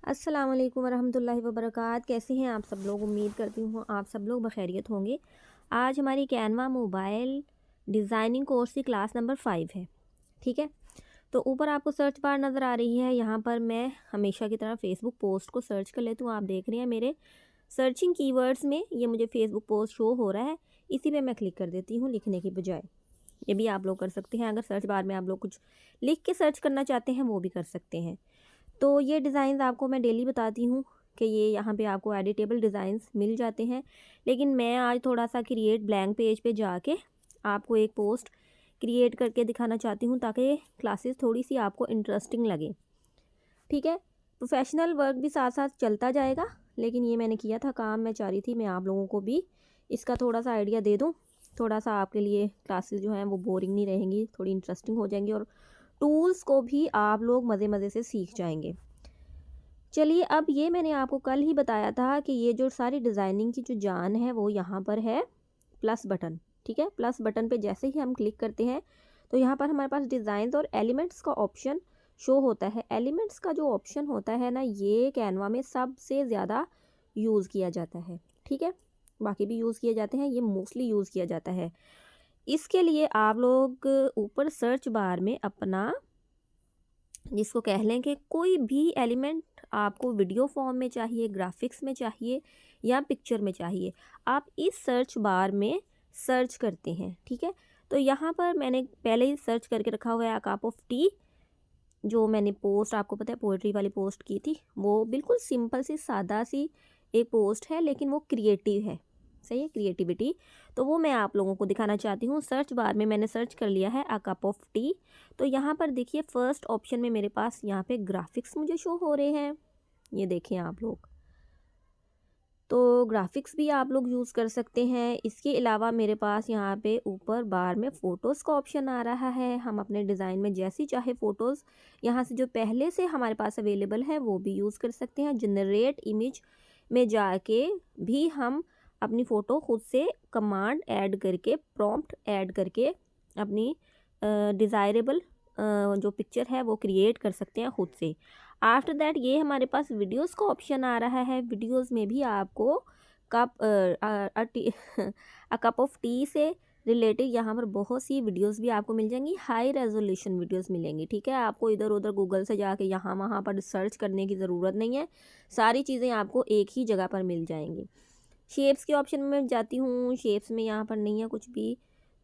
अस्सलाम वालेकुम वरहमतुल्लाहि वबरकात। कैसे हैं आप सब लोग? उम्मीद करती हूँ आप सब लोग बखैरियत होंगे। आज हमारी कैनवा मोबाइल डिज़ाइनिंग कोर्स की क्लास नंबर 5 है। ठीक है, तो ऊपर आपको सर्च बार नज़र आ रही है। यहाँ पर मैं हमेशा की तरह फ़ेसबुक पोस्ट को सर्च कर लेती हूँ। आप देख रहे हैं मेरे सर्चिंग कीवर्ड्स में ये मुझे फ़ेसबुक पोस्ट शो हो रहा है। इसी पे मैं क्लिक कर देती हूँ लिखने की बजाय। ये भी आप लोग कर सकते हैं। अगर सर्च बार में आप लोग कुछ लिख के सर्च करना चाहते हैं वो भी कर सकते हैं। तो ये डिज़ाइंस आपको मैं डेली बताती हूँ कि ये यहाँ पे आपको एडिटेबल डिज़ाइंस मिल जाते हैं। लेकिन मैं आज थोड़ा सा क्रिएट ब्लैंक पेज पे जाके आपको एक पोस्ट क्रिएट करके दिखाना चाहती हूँ ताकि क्लासेस थोड़ी सी आपको इंटरेस्टिंग लगे। ठीक है, प्रोफेशनल वर्क भी साथ साथ चलता जाएगा। लेकिन ये मैंने किया था काम, मैं चाह रही थी मैं आप लोगों को भी इसका थोड़ा सा आइडिया दे दूँ। थोड़ा सा आपके लिए क्लासेस जो हैं वो बोरिंग नहीं रहेंगी, थोड़ी इंटरेस्टिंग हो जाएंगी और टूल्स को भी आप लोग मज़े मज़े से सीख जाएंगे। चलिए, अब ये मैंने आपको कल ही बताया था कि ये जो सारी डिज़ाइनिंग की जो जान है वो यहाँ पर है प्लस बटन। ठीक है, प्लस बटन पे जैसे ही हम क्लिक करते हैं तो यहाँ पर हमारे पास डिज़ाइंस और एलिमेंट्स का ऑप्शन शो होता है। एलिमेंट्स का जो ऑप्शन होता है ना, ये कैनवा में सबसे ज़्यादा यूज़ किया जाता है। ठीक है, बाकी भी यूज़ किए जाते हैं, ये मोस्टली यूज़ किया जाता है। इसके लिए आप लोग ऊपर सर्च बार में अपना, जिसको कह लें कि कोई भी एलिमेंट आपको वीडियो फॉर्म में चाहिए, ग्राफिक्स में चाहिए या पिक्चर में चाहिए, आप इस सर्च बार में सर्च करते हैं। ठीक है, तो यहाँ पर मैंने पहले ही सर्च करके रखा हुआ है अ कप ऑफ टी। जो मैंने पोस्ट आपको पता है पोएट्री वाली पोस्ट की थी, वो बिल्कुल सिंपल सी सादा सी एक पोस्ट है, लेकिन वो क्रिएटिव है। सही है, क्रिएटिविटी। तो वो मैं आप लोगों को दिखाना चाहती हूँ। सर्च बार में मैंने सर्च कर लिया है अ कप ऑफ टी। तो यहाँ पर देखिए फर्स्ट ऑप्शन में मेरे पास यहाँ पे ग्राफिक्स मुझे शो हो रहे हैं। ये देखें आप लोग, तो ग्राफिक्स भी आप लोग यूज़ कर सकते हैं। इसके अलावा मेरे पास यहाँ पे ऊपर बार में फ़ोटोज़ का ऑप्शन आ रहा है। हम अपने डिज़ाइन में जैसी चाहे फ़ोटोज़ यहाँ से जो पहले से हमारे पास अवेलेबल है वो भी यूज़ कर सकते हैं। जनरेट इमेज में जाके भी हम अपनी फ़ोटो खुद से कमांड ऐड करके, प्रॉम्प्ट ऐड करके अपनी डिज़ायरेबल जो पिक्चर है वो क्रिएट कर सकते हैं खुद से। आफ्टर दैट ये हमारे पास वीडियोस का ऑप्शन आ रहा है। वीडियोस में भी आपको cup a cup of T से रिलेटेड यहाँ पर बहुत सी वीडियोस भी आपको मिल जाएंगी। हाई रेजोल्यूशन वीडियोस मिलेंगी। ठीक है, आपको इधर उधर गूगल से जाके यहाँ वहाँ पर सर्च करने की ज़रूरत नहीं है। सारी चीज़ें आपको एक ही जगह पर मिल जाएंगी। शेप्स के ऑप्शन में मैं जाती हूँ। शेप्स में यहाँ पर नहीं है कुछ भी।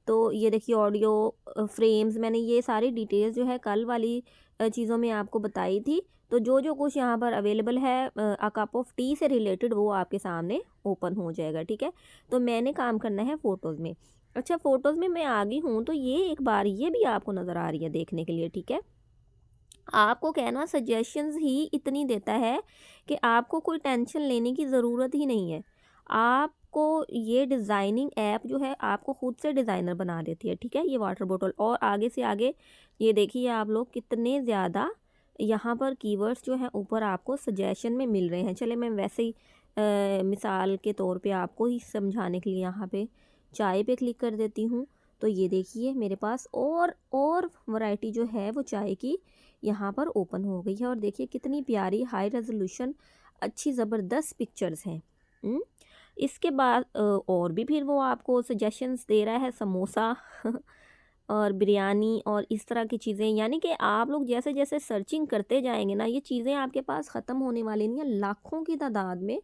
तो ये देखिए ऑडियो फ्रेम्स, मैंने ये सारी डिटेल्स जो है कल वाली चीज़ों में आपको बताई थी। तो जो जो कुछ यहाँ पर अवेलेबल है अ कप ऑफ टी से रिलेटेड वो आपके सामने ओपन हो जाएगा। ठीक है, तो मैंने काम करना है फ़ोटोज़ में। अच्छा, फ़ोटोज़ में मैं आ गई हूँ, तो ये एक बार ये भी आपको नज़र आ रही है देखने के लिए। ठीक है, आपको कहना सजेशंस ही इतनी देता है कि आपको कोई टेंशन लेने की ज़रूरत ही नहीं है। आपको ये डिज़ाइनिंग ऐप जो है आपको खुद से डिज़ाइनर बना देती है। ठीक है, ये वाटर बॉटल और आगे से आगे ये देखिए आप लोग कितने ज़्यादा यहाँ पर कीवर्ड्स जो हैं ऊपर आपको सजेशन में मिल रहे हैं। चले मैं वैसे ही मिसाल के तौर पे आपको ही समझाने के लिए यहाँ पे चाय पे क्लिक कर देती हूँ। तो ये देखिए मेरे पास और वैरायटी जो है वो चाय की यहाँ पर ओपन हो गई है। और देखिए कितनी प्यारी हाई रेजोल्यूशन अच्छी ज़बरदस्त पिक्चर्स हैं। इसके बाद और भी फिर वो आपको सजेशंस दे रहा है, समोसा और बिरयानी और इस तरह की चीज़ें। यानी कि आप लोग जैसे जैसे सर्चिंग करते जाएंगे ना, ये चीज़ें आपके पास ख़त्म होने वाली नहीं है। लाखों की तादाद में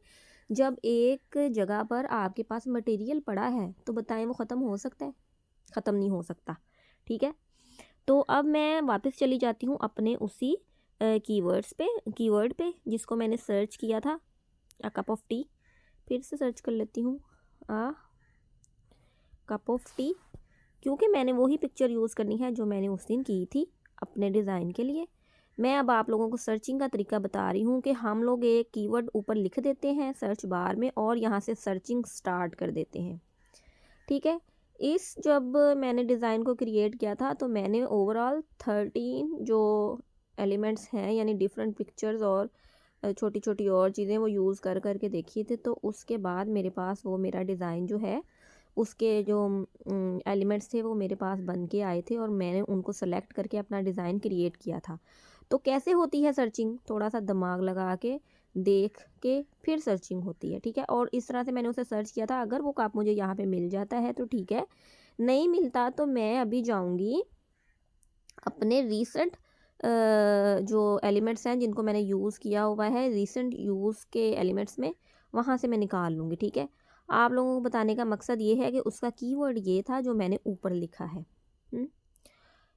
जब एक जगह पर आपके पास मटेरियल पड़ा है तो बताएं वो ख़त्म हो सकता है? ख़त्म नहीं हो सकता। ठीक है, तो अब मैं वापस चली जाती हूँ अपने उसी कीवर्ड पे जिसको मैंने सर्च किया था, अ कप ऑफ टी। फिर से सर्च कर लेती हूँ अ कप ऑफ टी, क्योंकि मैंने वही पिक्चर यूज़ करनी है जो मैंने उस दिन की थी अपने डिज़ाइन के लिए। मैं अब आप लोगों को सर्चिंग का तरीका बता रही हूँ कि हम लोग एक कीवर्ड ऊपर लिख देते हैं सर्च बार में और यहाँ से सर्चिंग स्टार्ट कर देते हैं। ठीक है, इस जब मैंने डिज़ाइन को क्रिएट किया था तो मैंने ओवरऑल 13 जो एलिमेंट्स हैं यानी डिफरेंट पिक्चर्स और छोटी छोटी और चीज़ें वो यूज़ कर करके देखी थी। तो उसके बाद मेरे पास वो मेरा डिज़ाइन जो है उसके जो एलिमेंट्स थे वो मेरे पास बन के आए थे और मैंने उनको सेलेक्ट करके अपना डिज़ाइन क्रिएट किया था। तो कैसे होती है सर्चिंग, थोड़ा सा दिमाग लगा के देख के फिर सर्चिंग होती है, ठीक है। और इस तरह से मैंने उसे सर्च किया था। अगर वो कप मुझे यहाँ पे मिल जाता है तो ठीक है, नहीं मिलता तो मैं अभी जाऊँगी अपने रीसेंट जो एलिमेंट्स हैं जिनको मैंने यूज़ किया हुआ है, रीसेंट यूज़ के एलिमेंट्स में, वहाँ से मैं निकाल लूँगी, ठीक है। आप लोगों को बताने का मकसद ये है कि उसका कीवर्ड ये था जो मैंने ऊपर लिखा है।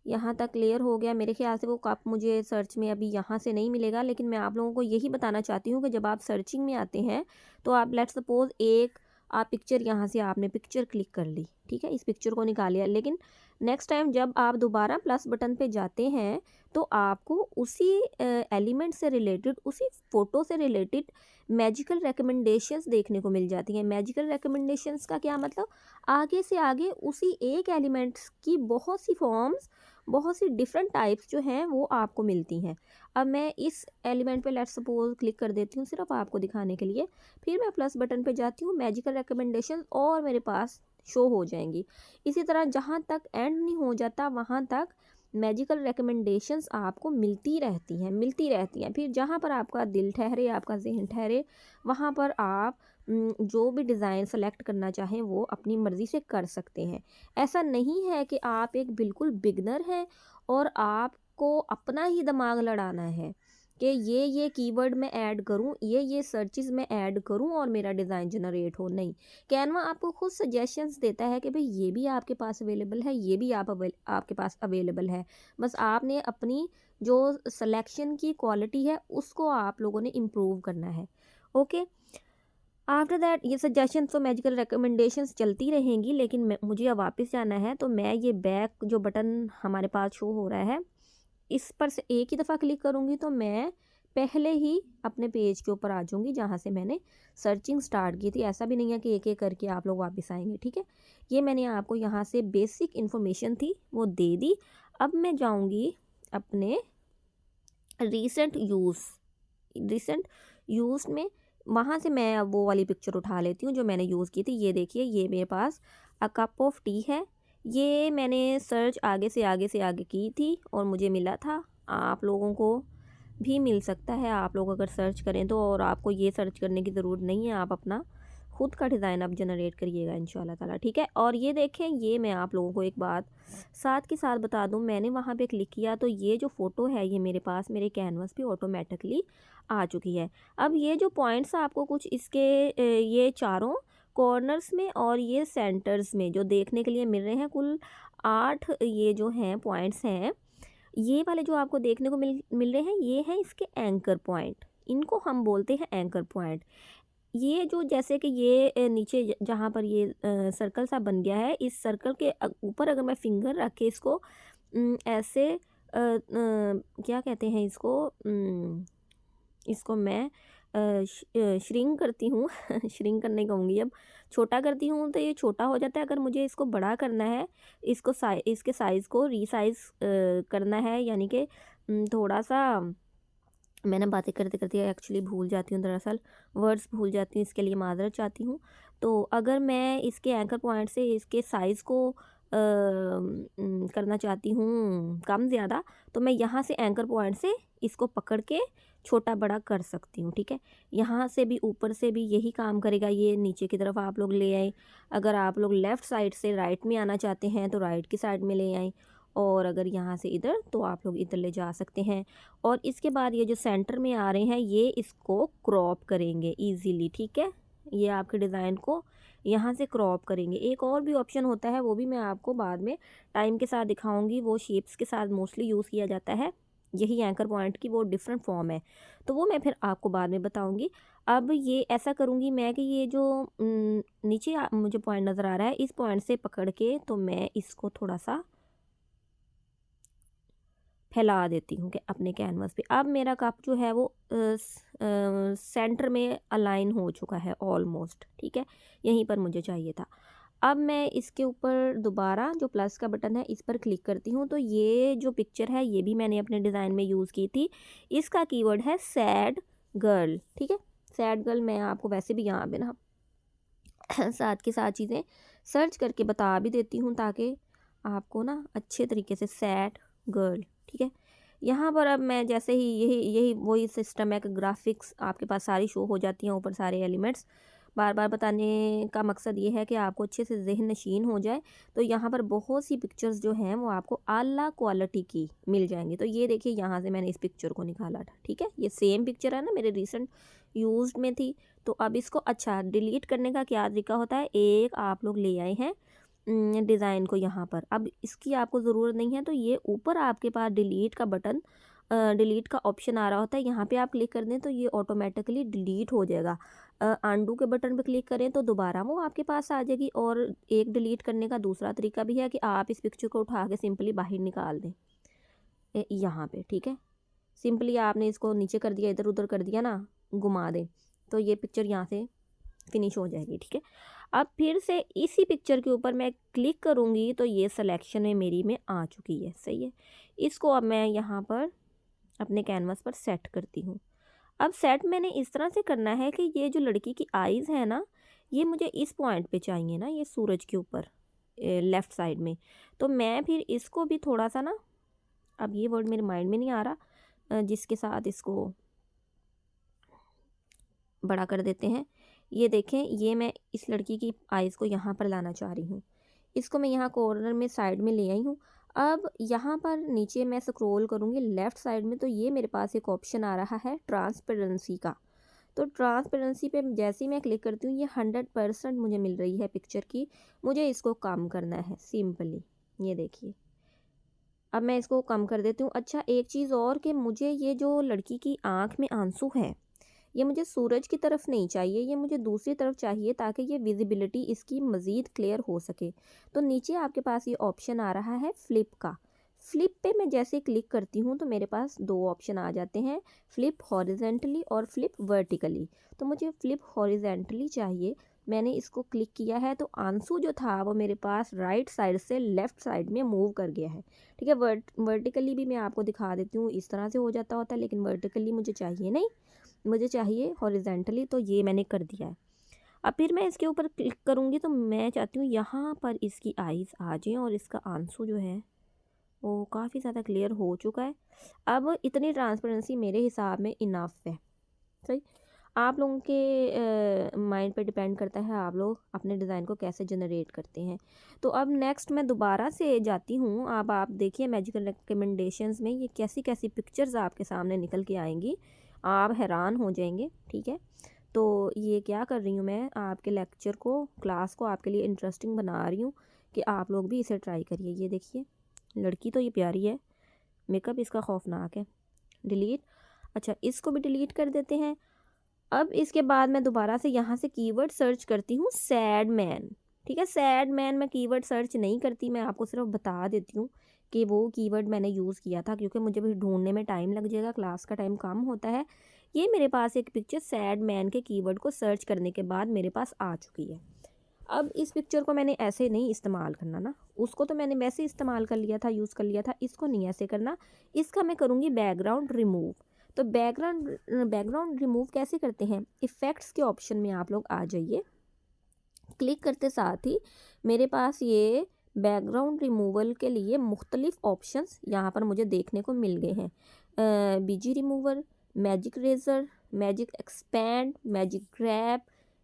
यहाँ तक क्लियर हो गया मेरे ख्याल से। वो कप मुझे सर्च में अभी यहाँ से नहीं मिलेगा, लेकिन मैं आप लोगों को यही बताना चाहती हूँ कि जब आप सर्चिंग में आते हैं तो आप लेट्स सपोज एक आप पिक्चर, यहाँ से आपने पिक्चर क्लिक कर ली, ठीक है, इस पिक्चर को निकाल लिया, लेकिन नेक्स्ट टाइम जब आप दोबारा प्लस बटन पे जाते हैं तो आपको उसी एलिमेंट से रिलेटेड, उसी फ़ोटो से रिलेटेड मैजिकल रिकमेंडेशंस देखने को मिल जाती हैं। मैजिकल रिकमेंडेशंस का क्या मतलब, आगे से आगे उसी एक एलिमेंट्स की बहुत सी फॉर्म्स, बहुत सी डिफरेंट टाइप्स जो हैं वो आपको मिलती हैं। अब मैं इस एलिमेंट पे लेट्स सपोज क्लिक कर देती हूँ सिर्फ आपको दिखाने के लिए, फिर मैं प्लस बटन पे जाती हूँ, मैजिकल रिकमेंडेशन और मेरे पास शो हो जाएंगी। इसी तरह जहाँ तक एंड नहीं हो जाता वहाँ तक मैजिकल रिकमेंडेशंस आपको मिलती रहती हैं। फिर जहाँ पर आपका दिल ठहरे, आपका जहन ठहरे, वहाँ पर आप जो भी डिज़ाइन सेलेक्ट करना चाहें वो अपनी मर्ज़ी से कर सकते हैं। ऐसा नहीं है कि आप एक बिल्कुल बिगनर हैं और आपको अपना ही दिमाग लड़ाना है कि ये कीवर्ड मैं ऐड करूं, ये सर्चेस मैं ऐड करूं और मेरा डिज़ाइन जनरेट हो। नहीं, कैनवा आपको खुद सजेशंस देता है कि भाई ये भी आपके पास अवेलेबल है, ये भी आपके पास अवेलेबल है। बस आपने अपनी जो सिलेक्शन की क्वालिटी है उसको आप लोगों ने इम्प्रूव करना है। ओके, आफ्टर दैट ये सजेशन तो मैजिकल रिकमेंडेशंस चलती रहेंगी, लेकिन मुझे अब वापस जाना है, तो मैं ये बैक जो बटन हमारे पास शो हो रहा है इस पर से एक ही दफ़ा क्लिक करूँगी तो मैं पहले ही अपने पेज के ऊपर आ जाऊँगी जहाँ से मैंने सर्चिंग स्टार्ट की थी। ऐसा भी नहीं है कि एक एक करके आप लोग वापस आएंगे, ठीक है। ये मैंने आपको यहाँ से बेसिक इन्फॉर्मेशन थी वो दे दी। अब मैं जाऊँगी अपने रीसेंट यूज़ में, वहाँ से मैं अब वो वाली पिक्चर उठा लेती हूँ जो मैंने यूज़ की थी। ये देखिए, ये मेरे पास अ कप ऑफ टी है। ये मैंने सर्च आगे से आगे की थी और मुझे मिला था। आप लोगों को भी मिल सकता है, आप लोग अगर सर्च करें तो। और आपको ये सर्च करने की ज़रूरत नहीं है, आप अपना खुद का डिज़ाइन आप जनरेट करिएगा इंशाल्लाह ताला, ठीक है। और ये देखें, ये मैं आप लोगों को एक बात साथ के साथ बता दूं, मैंने वहाँ पे क्लिक किया तो ये जो फ़ोटो है ये मेरे पास मेरे कैनवस पे ऑटोमेटिकली आ चुकी है। अब ये जो पॉइंट्स आपको कुछ इसके ये चारों कॉर्नर्स में और ये सेंटर्स में जो देखने के लिए मिल रहे हैं, कुल 8 ये जो हैं पॉइंट्स हैं, ये वाले जो आपको देखने को मिल रहे हैं ये हैं इसके एंकर पॉइंट। इनको हम बोलते हैं एंकर पॉइंट। ये जो जैसे कि ये नीचे जहाँ पर ये सर्कल सा बन गया है, इस सर्कल के ऊपर अगर मैं फिंगर रख के इसको ऐसे क्या कहते हैं इसको, इसको मैं श्रिंक करती हूँ श्रिंक करने कहूँगी, अब छोटा करती हूँ तो ये छोटा हो जाता है। अगर मुझे इसको बड़ा करना है, इसको इसके साइज़ को रीसाइज करना है, यानी कि थोड़ा सा, मैं ना बातें करते करते एक्चुअली भूल जाती हूँ, दरअसल वर्ड्स भूल जाती हूँ, इसके लिए माज़रत चाहती हूँ। तो अगर मैं इसके एंकर पॉइंट से इसके साइज़ को करना चाहती हूँ कम ज़्यादा, तो मैं यहाँ से एंकर पॉइंट से इसको पकड़ के छोटा बड़ा कर सकती हूँ, ठीक है। यहाँ से भी ऊपर से भी यही काम करेगा, ये नीचे की तरफ आप लोग ले आए। अगर आप लोग लेफ़्ट साइड से राइट में आना चाहते हैं तो राइट की साइड में ले आए, और अगर यहाँ से इधर तो आप लोग इधर ले जा सकते हैं। और इसके बाद ये जो सेंटर में आ रहे हैं ये इसको क्रॉप करेंगे इजीली, ठीक है। ये आपके डिज़ाइन को यहाँ से क्रॉप करेंगे। एक और भी ऑप्शन होता है, वो भी मैं आपको बाद में टाइम के साथ दिखाऊंगी। वो शेप्स के साथ मोस्टली यूज़ किया जाता है, यही एंकर पॉइंट की वो डिफरेंट फॉर्म है, तो वो मैं फिर आपको बाद में बताऊंगी। अब ये ऐसा करूँगी मैं कि ये जो नीचे मुझे पॉइंट नज़र आ रहा है, इस पॉइंट से पकड़ के तो मैं इसको थोड़ा सा फैला देती हूँ कि अपने कैनवास पे। अब मेरा कप जो है वो सेंटर में अलाइन हो चुका है ऑलमोस्ट, ठीक है। यहीं पर मुझे चाहिए था। अब मैं इसके ऊपर दोबारा जो प्लस का बटन है इस पर क्लिक करती हूँ, तो ये जो पिक्चर है ये भी मैंने अपने डिज़ाइन में यूज़ की थी। इसका कीवर्ड है सैड गर्ल, ठीक है। सैड गर्ल मैं आपको वैसे भी यहाँ पे ना साथ के साथ चीज़ें सर्च करके बता भी देती हूँ ताकि आपको ना अच्छे तरीके से, सैड गर्ल, ठीक है। यहाँ पर अब मैं जैसे ही यही यही वही सिस्टम है कि ग्राफिक्स आपके पास सारी शो हो जाती हैं ऊपर, सारे एलिमेंट्स। बार बार बताने का मकसद ये है कि आपको अच्छे से ज़हन नशीन हो जाए। तो यहाँ पर बहुत सी पिक्चर्स जो हैं वो आपको आला क्वालिटी की मिल जाएंगी। तो ये देखिए, यहाँ से मैंने इस पिक्चर को निकाला था, ठीक है। ये सेम पिक्चर है ना, मेरे रिसेंट यूज्ड में थी। तो अब इसको अच्छा डिलीट करने का क्या तरीका होता है, एक आप लोग ले आए हैं डिज़ाइन को यहाँ पर, अब इसकी आपको ज़रूरत नहीं है। तो ये ऊपर आपके पास डिलीट का बटन, डिलीट का ऑप्शन आ रहा होता है, यहाँ पे आप क्लिक कर दें तो ये ऑटोमेटिकली डिलीट हो जाएगा। अनडू के बटन पे क्लिक करें तो दोबारा वो आपके पास आ जाएगी। और एक डिलीट करने का दूसरा तरीका भी है कि आप इस पिक्चर को उठा के सिंपली बाहर निकाल दें यहाँ पे, ठीक है। सिंपली आपने इसको नीचे कर दिया, इधर उधर कर दिया ना, घुमा दें, तो ये पिक्चर यहाँ से फिनिश हो जाएगी, ठीक है। अब फिर से इसी पिक्चर के ऊपर मैं क्लिक करूँगी तो ये सिलेक्शन में मेरी में आ चुकी है, सही है। इसको अब मैं यहाँ पर अपने कैनवास पर सेट करती हूँ। अब सेट मैंने इस तरह से करना है कि ये जो लड़की की आईज़ है ना, ये मुझे इस पॉइंट पे चाहिए ना, ये सूरज के ऊपर लेफ़्ट साइड में। तो मैं फिर इसको भी थोड़ा सा ना, अब ये वर्ड मेरे माइंड में नहीं आ रहा, जिसके साथ इसको बड़ा कर देते हैं। ये देखें, ये मैं इस लड़की की आइज़ को यहाँ पर लाना चाह रही हूँ। इसको मैं यहाँ कॉर्नर में साइड में ले आई हूँ। अब यहाँ पर नीचे मैं स्क्रॉल करूँगी लेफ़्ट साइड में, तो ये मेरे पास एक ऑप्शन आ रहा है ट्रांसपेरेंसी का। तो ट्रांसपेरेंसी पे जैसे ही मैं क्लिक करती हूँ, ये 100% मुझे मिल रही है पिक्चर की। मुझे इसको कम करना है सिंपली, ये देखिए। अब मैं इसको कम कर देती हूँ। अच्छा, एक चीज़ और कि मुझे ये जो लड़की की आँख में आंसू है, ये मुझे सूरज की तरफ नहीं चाहिए, ये मुझे दूसरी तरफ चाहिए, ताकि ये विजिबिलिटी इसकी मज़ीद क्लियर हो सके। तो नीचे आपके पास ये ऑप्शन आ रहा है फ्लिप का। फ्लिप पे मैं जैसे क्लिक करती हूँ तो मेरे पास दो ऑप्शन आ जाते हैं, फ्लिप हॉरिजेंटली और फ्लिप वर्टिकली। तो मुझे फ्लिप हॉरिजेंटली चाहिए। मैंने इसको क्लिक किया है तो आंसू जो था वो मेरे पास राइट साइड से लेफ़्ट साइड में मूव कर गया है, ठीक है। वर्टिकली भी मैं आपको दिखा देती हूँ, इस तरह से हो जाता होता है, लेकिन वर्टिकली मुझे चाहिए नहीं, मुझे चाहिए हॉरिजेंटली। तो ये मैंने कर दिया है। अब फिर मैं इसके ऊपर क्लिक करूँगी तो मैं चाहती हूँ यहाँ पर इसकी आइज़ आ जाएँ और इसका आंसू जो है वो काफ़ी ज़्यादा क्लियर हो चुका है। अब इतनी ट्रांसपेरेंसी मेरे हिसाब में इनफ है, सही। आप लोगों के माइंड पे डिपेंड करता है, आप लोग अपने डिज़ाइन को कैसे जनरेट करते हैं। तो अब नेक्स्ट मैं दोबारा से जाती हूँ। अब आप देखिए मैजिकल रिकमेंडेशंस में ये कैसी कैसी पिक्चर्स आपके सामने निकल के आएंगी, आप हैरान हो जाएंगे, ठीक है। तो ये क्या कर रही हूँ, मैं आपके लेक्चर को, क्लास को आपके लिए इंटरेस्टिंग बना रही हूँ कि आप लोग भी इसे ट्राई करिए। ये देखिए, लड़की तो ये प्यारी है, मेकअप इसका खौफनाक है। डिलीट। अच्छा, इसको भी डिलीट कर देते हैं। अब इसके बाद मैं दोबारा से यहाँ से कीवर्ड सर्च करती हूँ सैड मैन, ठीक है। सैड मैन मैं कीवर्ड सर्च नहीं करती, मैं आपको सिर्फ बता देती हूँ कि वो कीवर्ड मैंने यूज़ किया था, क्योंकि मुझे भी ढूंढने में टाइम लग जाएगा, क्लास का टाइम कम होता है। ये मेरे पास एक पिक्चर सैड मैन के कीवर्ड को सर्च करने के बाद मेरे पास आ चुकी है। अब इस पिक्चर को मैंने ऐसे नहीं इस्तेमाल करना ना, उसको तो मैंने वैसे इस्तेमाल कर लिया था, यूज़ कर लिया था, इसको नहीं ऐसे करना। इसका मैं करूँगी बैकग्राउंड रिमूव। तो बैकग्राउंड रिमूव कैसे करते हैं, इफ़ेक्ट्स के ऑप्शन में आप लोग आ जाइए। क्लिक करते साथ ही मेरे पास ये बैकग्राउंड रिमूवल के लिए मुख्तलिफ ऑप्शंस यहाँ पर मुझे देखने को मिल गए हैं। BG remover, magic eraser, magic expand, magic grab,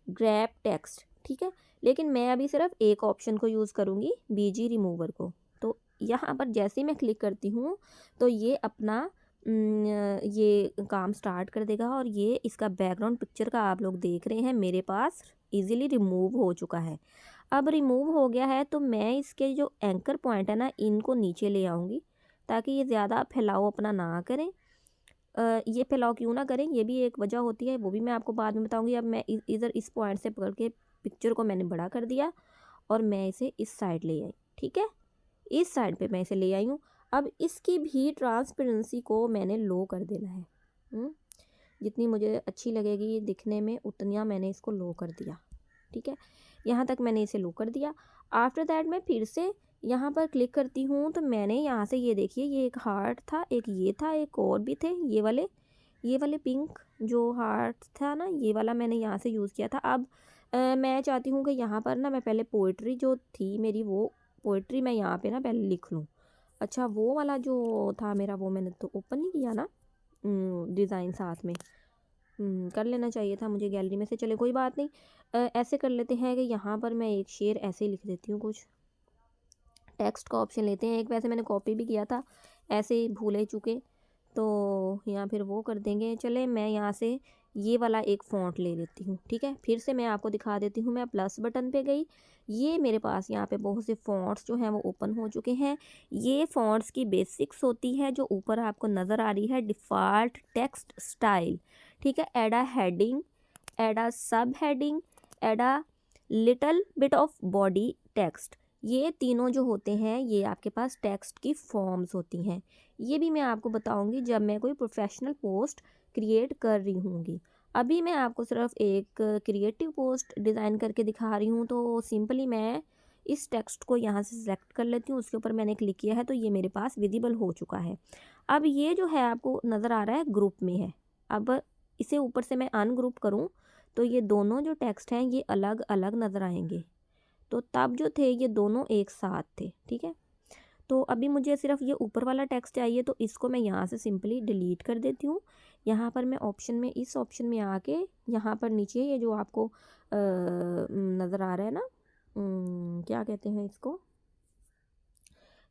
grab text, ठीक है। लेकिन मैं अभी सिर्फ एक ऑप्शन को यूज़ करूँगी, बीजी रिमूवर को। तो यहाँ पर जैसे ही मैं क्लिक करती हूँ तो ये अपना ये काम स्टार्ट कर देगा, और ये इसका बैकग्राउंड पिक्चर का आप लोग देख रहे हैं मेरे पास इजीली रिमूव हो चुका है। अब रिमूव हो गया है तो मैं इसके जो एंकर पॉइंट है ना, इनको नीचे ले आऊँगी, ताकि ये ज़्यादा फैलाव अपना ना करें। ये फैलाव क्यों ना करें, ये भी एक वजह होती है, वो भी मैं आपको बाद में बताऊँगी। अब मैं इधर इस पॉइंट से पकड़ के पिक्चर को मैंने बड़ा कर दिया और मैं इसे इस साइड ले आई, ठीक है। इस साइड पे मैं इसे ले आई हूँ। अब इसकी भी ट्रांसपेरेंसी को मैंने लो कर देना है। जितनी मुझे अच्छी लगेगी दिखने में उतना मैंने इसको लो कर दिया, ठीक है। यहाँ तक मैंने इसे लो कर दिया। आफ्टर दैट मैं फिर से यहाँ पर क्लिक करती हूँ तो मैंने यहाँ से ये देखिए, ये एक हार्ट था, एक ये था, एक और भी थे, ये वाले पिंक जो हार्ट था ना, ये वाला मैंने यहाँ से यूज़ किया था। अब मैं चाहती हूँ कि यहाँ पर ना मैं पहले पोइट्री जो थी मेरी, वो पोइट्री मैं यहाँ पे ना पहले लिख लूँ। अच्छा वो वाला जो था मेरा, वो मैंने तो ओपन नहीं किया ना डिज़ाइन साथ में। कर लेना चाहिए था मुझे गैलरी में से। चले कोई बात नहीं। ऐसे कर लेते हैं कि यहाँ पर मैं एक शेर ऐसे ही लिख देती हूँ कुछ। टेक्स्ट का ऑप्शन लेते हैं एक, वैसे मैंने कॉपी भी किया था, ऐसे ही भूले चुके, तो या फिर वो कर देंगे। चले मैं यहाँ से ये वाला एक फ़ॉन्ट ले लेती हूँ, ठीक है। फिर से मैं आपको दिखा देती हूँ। मैं प्लस बटन पे गई, ये मेरे पास यहाँ पे बहुत से फ़ॉन्ट्स जो हैं वो ओपन हो चुके हैं। ये फ़ॉन्ट्स की बेसिक्स होती है जो ऊपर आपको नज़र आ रही है, डिफ़ॉल्ट टेक्स्ट स्टाइल, ठीक है। Add a heading, add a subheading, add a little bit of body text. ये तीनों जो होते हैं ये आपके पास टेक्स्ट की फॉर्म्स होती हैं। ये भी मैं आपको बताऊंगी जब मैं कोई प्रोफेशनल पोस्ट क्रिएट कर रही हूँगी। अभी मैं आपको सिर्फ एक क्रिएटिव पोस्ट डिज़ाइन करके दिखा रही हूँ। तो सिंपली मैं इस टेक्स्ट को यहाँ से सिलेक्ट कर लेती हूँ, उसके ऊपर मैंने क्लिक किया है तो ये मेरे पास विजिबल हो चुका है। अब ये जो है आपको नज़र आ रहा है ग्रुप में है। अब इसे ऊपर से मैं अनग्रुप करूँ तो ये दोनों जो टेक्स्ट हैं ये अलग अलग नज़र आएंगे। तो तब जो थे ये दोनों एक साथ थे, ठीक है। तो अभी मुझे सिर्फ ये ऊपर वाला टेक्स्ट चाहिए, तो इसको मैं यहाँ से सिंपली डिलीट कर देती हूँ। यहाँ पर मैं ऑप्शन में, इस ऑप्शन में आके यहाँ पर नीचे ये जो आपको नज़र आ रहा है ना, क्या कहते हैं इसको,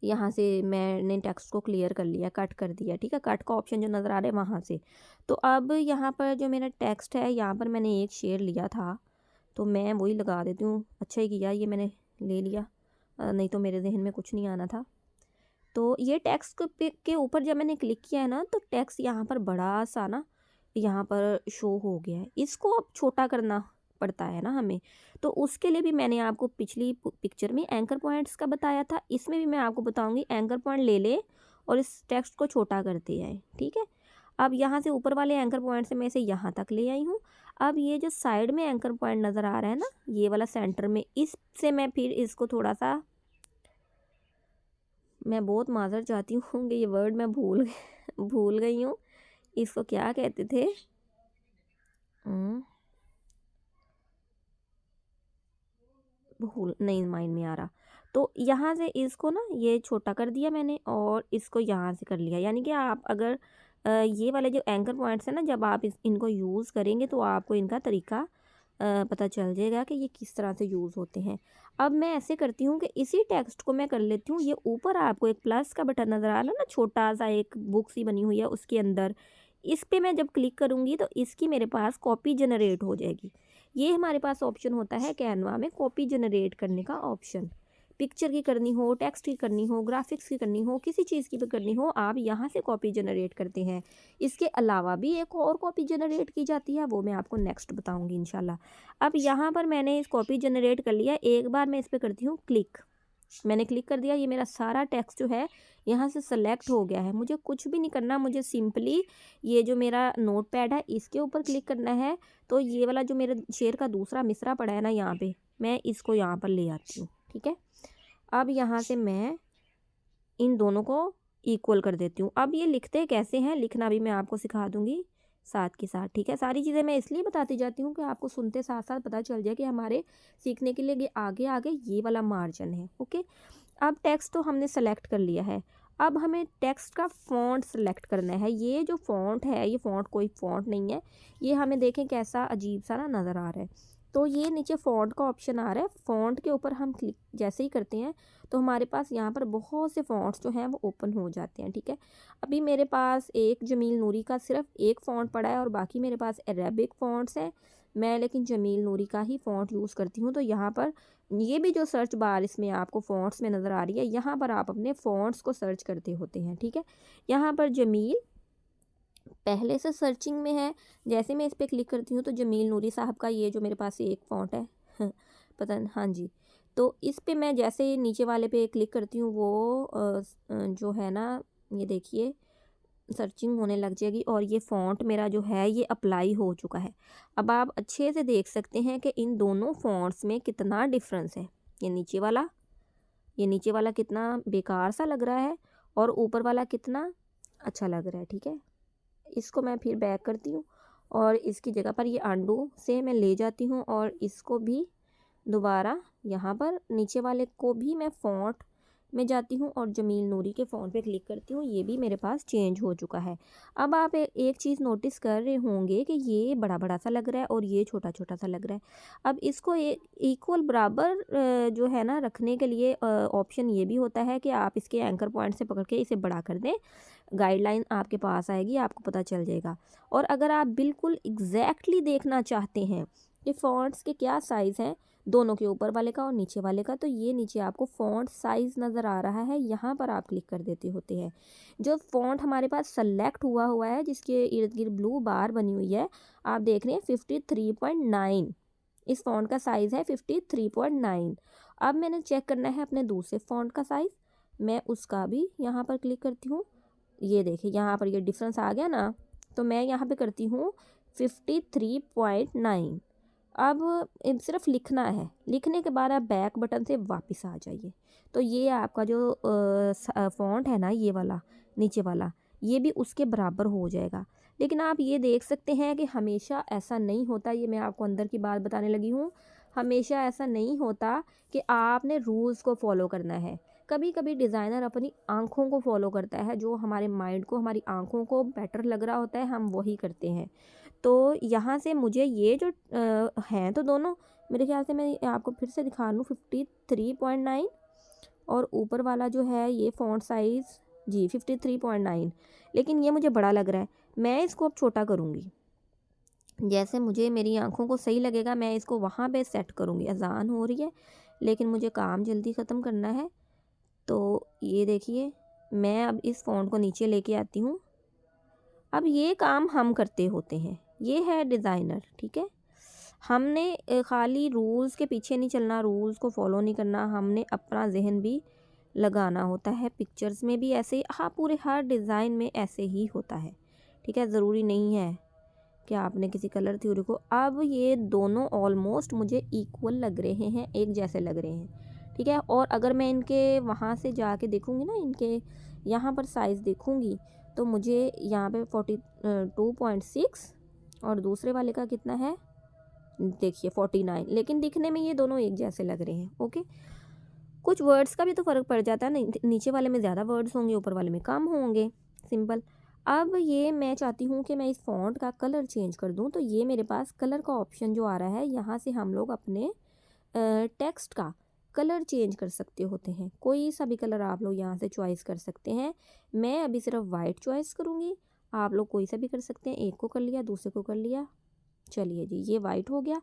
यहाँ से मैंने टेक्स्ट को क्लियर कर लिया, कट कर दिया, ठीक है। कट का ऑप्शन जो नज़र आ रहा है वहाँ से। तो अब यहाँ पर जो मेरा टेक्स्ट है, यहाँ पर मैंने एक शेर लिया था तो मैं वही लगा देती हूँ। अच्छा ही किया ये मैंने ले लिया, नहीं तो मेरे जहन में कुछ नहीं आना था। तो ये टेक्स्ट के ऊपर जब मैंने क्लिक किया है ना, तो टेक्स्ट यहाँ पर बड़ा सा ना यहाँ पर शो हो गया है। इसको अब छोटा करना पड़ता है ना हमें, तो उसके लिए भी मैंने आपको पिछली पिक्चर में एंकर पॉइंट्स का बताया था, इसमें भी मैं आपको बताऊंगी एंकर पॉइंट ले ले और इस टेक्स्ट को छोटा करते हैं, ठीक है। अब यहाँ से ऊपर वाले एंकर पॉइंट से मैं इसे यहाँ तक ले आई हूँ। अब ये जो साइड में एंकर पॉइंट नज़र आ रहा है ना, ये वाला सेंटर में, इससे मैं फिर इसको थोड़ा सा, मैं बहुत माज़र चाहती हूँ कि ये वर्ड मैं भूल गई हूँ, इसको क्या कहते थे। भूल नहीं, माइंड में आ रहा। तो यहाँ से इसको ना ये छोटा कर दिया मैंने और इसको यहाँ से कर लिया। यानी कि आप अगर ये वाले जो एंकर पॉइंट्स हैं ना, जब आप इनको यूज़ करेंगे तो आपको इनका तरीका पता चल जाएगा कि ये किस तरह से यूज़ होते हैं। अब मैं ऐसे करती हूँ कि इसी टेक्स्ट को मैं कर लेती हूँ, ये ऊपर आपको एक प्लस का बटन नज़र आ रहा है ना, छोटा सा एक बुक सी बनी हुई है उसके अंदर, इस पर मैं जब क्लिक करूँगी तो इसकी मेरे पास कॉपी जनरेट हो जाएगी। ये हमारे पास ऑप्शन होता है कैनवा में कॉपी जनरेट करने का ऑप्शन। पिक्चर की करनी हो, टेक्स्ट की करनी हो, ग्राफिक्स की करनी हो, किसी चीज़ की भी करनी हो, आप यहाँ से कॉपी जनरेट करते हैं। इसके अलावा भी एक और कॉपी जनरेट की जाती है, वो मैं आपको नेक्स्ट बताऊँगी इंशाल्लाह। अब यहाँ पर मैंने इस कॉपी जनरेट कर लिया, एक बार मैं इस पर करती हूँ क्लिक। मैंने क्लिक कर दिया, ये मेरा सारा टेक्स्ट जो है यहाँ से सेलेक्ट हो गया है। मुझे कुछ भी नहीं करना, मुझे सिंपली ये जो मेरा नोट पैड है इसके ऊपर क्लिक करना है। तो ये वाला जो मेरे शेर का दूसरा मिसरा पड़ा है ना यहाँ पे, मैं इसको यहाँ पर ले आती हूँ, ठीक है। अब यहाँ से मैं इन दोनों को इक्वल कर देती हूँ। अब ये लिखते कैसे हैं, लिखना भी मैं आपको सिखा दूँगी साथ के साथ, ठीक है। सारी चीज़ें मैं इसलिए बताती जाती हूँ कि आपको सुनते साथ साथ पता चल जाए कि हमारे सीखने के लिए आगे आगे ये वाला मार्जिन है, ओके। अब टेक्स्ट तो हमने सेलेक्ट कर लिया है, अब हमें टेक्स्ट का फ़ॉन्ट सेलेक्ट करना है। ये जो फ़ॉन्ट है, ये फ़ॉन्ट कोई फ़ॉन्ट नहीं है, ये हमें देखें कैसा अजीब सा ना नज़र आ रहा है। तो ये नीचे फ़ॉन्ट का ऑप्शन आ रहा है, फ़ॉन्ट के ऊपर हम क्लिक जैसे ही करते हैं तो हमारे पास यहाँ पर बहुत से फ़ॉन्ट्स जो हैं वो ओपन हो जाते हैं, ठीक है। अभी मेरे पास एक जमील नूरी का सिर्फ एक फ़ॉन्ट पड़ा है और बाकी मेरे पास अरेबिक फ़ॉन्ट्स हैं। मैं लेकिन जमील नूरी का ही फ़ॉन्ट यूज़ करती हूँ। तो यहाँ पर ये भी जो सर्च बार इसमें आपको फ़ॉन्ट्स में नज़र आ रही है, यहाँ पर आप अपने फ़ॉन्ट्स को सर्च करते होते हैं, ठीक है। यहाँ पर जमील पहले से सर्चिंग में है, जैसे मैं इस पर क्लिक करती हूँ तो जमील नूरी साहब का ये जो मेरे पास एक फ़ॉन्ट है पता नहीं, हाँ जी। तो इस पे मैं जैसे नीचे वाले पे क्लिक करती हूँ वो जो है ना, ये देखिए सर्चिंग होने लग जाएगी और ये फ़ॉन्ट मेरा जो है ये अप्लाई हो चुका है। अब आप अच्छे से देख सकते हैं कि इन दोनों फ़ॉन्ट्स में कितना डिफरेंस है। ये नीचे वाला कितना बेकार सा लग रहा है और ऊपर वाला कितना अच्छा लग रहा है, ठीक है। इसको मैं फिर बैक करती हूँ और इसकी जगह पर ये अंडू से मैं ले जाती हूँ और इसको भी दोबारा यहाँ पर नीचे वाले को भी मैं फ़ॉन्ट मैं जाती हूँ और जमील नूरी के फ़ॉन्ट पे क्लिक करती हूँ। ये भी मेरे पास चेंज हो चुका है। अब आप एक चीज़ नोटिस कर रहे होंगे कि ये बड़ा बड़ा सा लग रहा है और ये छोटा छोटा सा लग रहा है। अब इसको इक्वल बराबर जो है ना रखने के लिए ऑप्शन ये भी होता है कि आप इसके एंकर पॉइंट से पकड़ के इसे बड़ा कर दें। गाइडलाइन आपके पास आएगी, आपको पता चल जाएगा। और अगर आप बिल्कुल एग्जैक्टली देखना चाहते हैं कि फ़ॉन्ट्स के क्या साइज़ हैं, दोनों के ऊपर वाले का और नीचे वाले का, तो ये नीचे आपको फ़ॉन्ट साइज़ नज़र आ रहा है, यहाँ पर आप क्लिक कर देते होते हैं। जो फ़ॉन्ट हमारे पास सेलेक्ट हुआ है, जिसके इर्द गिर्द ब्लू बार बनी हुई है, आप देख रहे हैं 53.9 इस फ़ॉन्ट का साइज़ है 53.9। अब मैंने चेक करना है अपने दूसरे फ़ॉन्ट का साइज़, मैं उसका भी यहाँ पर क्लिक करती हूँ। ये देखिए यहाँ पर ये डिफरेंस आ गया ना, तो मैं यहाँ पे करती हूँ 53.9। अब सिर्फ लिखना है, लिखने के बाद आप बैक बटन से वापस आ जाइए। तो ये आपका जो फ़ॉन्ट है ना, ये वाला नीचे वाला, ये भी उसके बराबर हो जाएगा। लेकिन आप ये देख सकते हैं कि हमेशा ऐसा नहीं होता। ये मैं आपको अंदर की बात बताने लगी हूँ। हमेशा ऐसा नहीं होता कि आपने रूल्स को फॉलो करना है। कभी कभी डिज़ाइनर अपनी आँखों को फॉलो करता है, जो हमारे माइंड को, हमारी आँखों को बेटर लग रहा होता है, हम वही करते हैं। तो यहाँ से मुझे ये जो हैं तो दोनों, मेरे ख्याल से मैं आपको फिर से दिखा लूँ, 53.9 और ऊपर वाला जो है ये फ़ॉन्ट साइज़ जी 53.9। लेकिन ये मुझे बड़ा लग रहा है, मैं इसको अब छोटा करूँगी। जैसे मुझे मेरी आँखों को सही लगेगा मैं इसको वहाँ पे सेट करूँगी। अज़ान हो रही है लेकिन मुझे काम जल्दी ख़त्म करना है। तो ये देखिए मैं अब इस फ़ॉन्ट को नीचे लेके आती हूँ। अब ये काम हम करते होते हैं, ये है डिज़ाइनर, ठीक है। हमने खाली रूल्स के पीछे नहीं चलना, रूल्स को फॉलो नहीं करना, हमने अपना जहन भी लगाना होता है। पिक्चर्स में भी ऐसे ही, हाँ पूरे हर डिज़ाइन में ऐसे ही होता है, ठीक है। ज़रूरी नहीं है कि आपने किसी कलर थ्योरी को, अब ये दोनों ऑलमोस्ट मुझे इक्वल लग रहे हैं, एक जैसे लग रहे हैं, ठीक है। और अगर मैं इनके वहाँ से जाके देखूँगी ना, इनके यहाँ पर साइज़ देखूँगी, तो मुझे यहाँ पे 42.6 और दूसरे वाले का कितना है देखिए 49। लेकिन दिखने में ये दोनों एक जैसे लग रहे हैं। ओके, कुछ वर्ड्स का भी तो फ़र्क पड़ जाता है ना, नीचे वाले में ज़्यादा वर्ड्स होंगे, ऊपर वाले में कम होंगे, सिंपल। अब ये मैं चाहती हूँ कि मैं इस फ़ॉन्ट का कलर चेंज कर दूँ, तो ये मेरे पास कलर का ऑप्शन जो आ रहा है, यहाँ से हम लोग अपने टेक्स्ट का कलर चेंज कर सकते होते हैं। कोई सा भी कलर आप लोग यहाँ से चॉइस कर सकते हैं। मैं अभी सिर्फ वाइट चॉइस करूँगी, आप लोग कोई सा भी कर सकते हैं। एक को कर लिया, दूसरे को कर लिया, चलिए जी ये वाइट हो गया।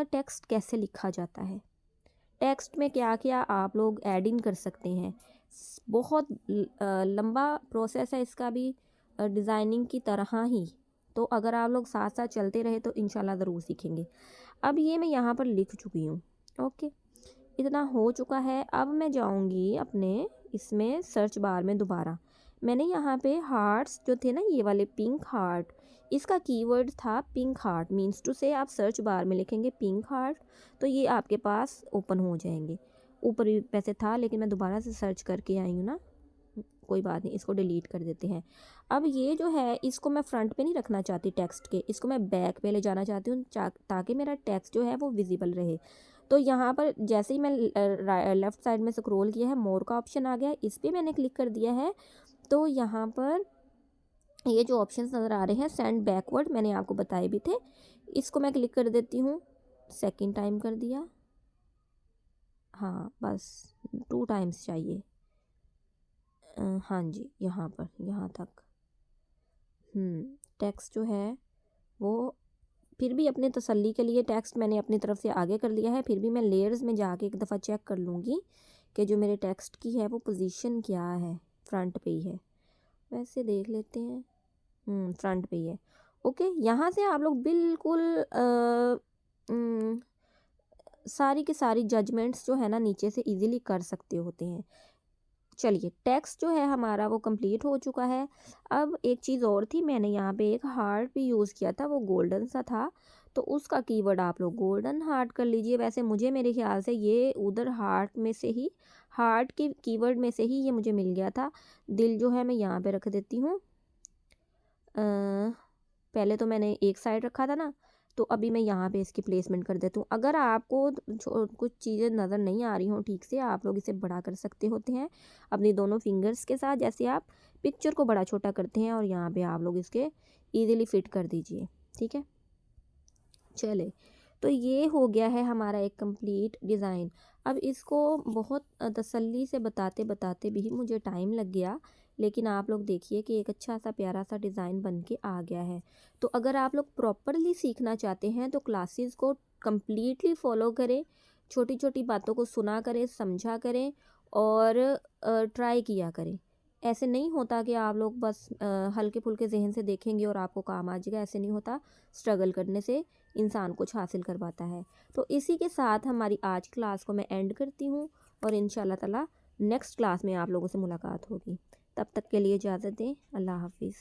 टेक्स्ट कैसे लिखा जाता है, टेक्स्ट में क्या क्या आप लोग ऐड इन कर सकते हैं, बहुत लंबा प्रोसेस है इसका भी, डिज़ाइनिंग की तरह ही। तो अगर आप लोग साथ साथ चलते रहे तो इंशाल्लाह ज़रूर सीखेंगे। अब ये मैं यहाँ पर लिख चुकी हूँ। ओके, इतना हो चुका है। अब मैं जाऊँगी अपने इसमें सर्च बार में दोबारा, मैंने यहाँ पे हार्ट्स जो थे ना, ये वाले पिंक हार्ट, इसका कीवर्ड था पिंक हार्ट, मीन्स टू से आप सर्च बार में लिखेंगे पिंक हार्ट तो ये आपके पास ओपन हो जाएंगे। ऊपर भी वैसे था लेकिन मैं दोबारा से सर्च करके आई हूँ ना, कोई बात नहीं, इसको डिलीट कर देते हैं। अब ये जो है इसको मैं फ्रंट पे नहीं रखना चाहती टेक्स्ट के, इसको मैं बैक पे ले जाना चाहती हूँ ताकि मेरा टेक्स्ट जो है वो विजिबल रहे। तो यहाँ पर जैसे ही मैं लेफ़्ट साइड में स्क्रॉल किया है, मोर का ऑप्शन आ गया, इस पर मैंने क्लिक कर दिया है। तो यहाँ पर ये जो ऑप्शंस नज़र आ रहे हैं सेंड बैकवर्ड, मैंने आपको बताए भी थे, इसको मैं क्लिक कर देती हूँ। सेकंड टाइम कर दिया, हाँ बस 2 टाइम्स चाहिए। हाँ जी, यहाँ पर यहाँ तक टेक्स्ट जो है वो, फिर भी अपने तसल्ली के लिए टेक्स्ट मैंने अपनी तरफ से आगे कर लिया है। फिर भी मैं लेयर्स में जाके एक दफ़ा चेक कर लूँगी कि जो मेरे टेक्स्ट की है वो पोजीशन क्या है, फ्रंट पे ही है, वैसे देख लेते हैं। फ्रंट पे ही है। ओके, यहाँ से आप लोग बिल्कुल सारी की सारी जजमेंट्स जो है ना नीचे से इजीली कर सकते होते हैं। चलिए टेक्स्ट जो है हमारा वो कंप्लीट हो चुका है। अब एक चीज़ और थी, मैंने यहाँ पे एक हार्ट भी यूज़ किया था, वो गोल्डन सा था, तो उसका कीवर्ड आप लोग गोल्डन हार्ट कर लीजिए। वैसे मुझे मेरे ख्याल से ये उधर हार्ट में से ही, हार्ट के कीवर्ड में से ही ये मुझे मिल गया था। दिल जो है मैं यहाँ पे रख देती हूँ। पहले तो मैंने एक साइड रखा था ना, तो अभी मैं यहाँ पे इसकी प्लेसमेंट कर देती हूँ। अगर आपको कुछ चीज़ें नज़र नहीं आ रही हों ठीक से, आप लोग इसे बड़ा कर सकते होते हैं अपनी दोनों फिंगर्स के साथ, जैसे आप पिक्चर को बड़ा छोटा करते हैं, और यहाँ पे आप लोग इसके ईज़िली फिट कर दीजिए। ठीक है, चले, तो ये हो गया है हमारा एक कंप्लीट डिज़ाइन। अब इसको बहुत तसल्ली से बताते बताते भी मुझे टाइम लग गया, लेकिन आप लोग देखिए कि एक अच्छा सा प्यारा सा डिज़ाइन बन के आ गया है। तो अगर आप लोग प्रॉपरली सीखना चाहते हैं तो क्लासेस को कंप्लीटली फॉलो करें, छोटी छोटी बातों को सुना करें, समझा करें, और ट्राई किया करें। ऐसे नहीं होता कि आप लोग बस हल्के फुल्के जहन से देखेंगे और आपको काम आ जाएगा, ऐसे नहीं होता। स्ट्रगल करने से इंसान कुछ हासिल कर पाता है। तो इसी के साथ हमारी आज क्लास को मैं एंड करती हूँ, और इंशाल्लाह ताला नेक्स्ट क्लास में आप लोगों से मुलाकात होगी। तब तक के लिए इजाज़त दें। अल्लाह हाफिज़।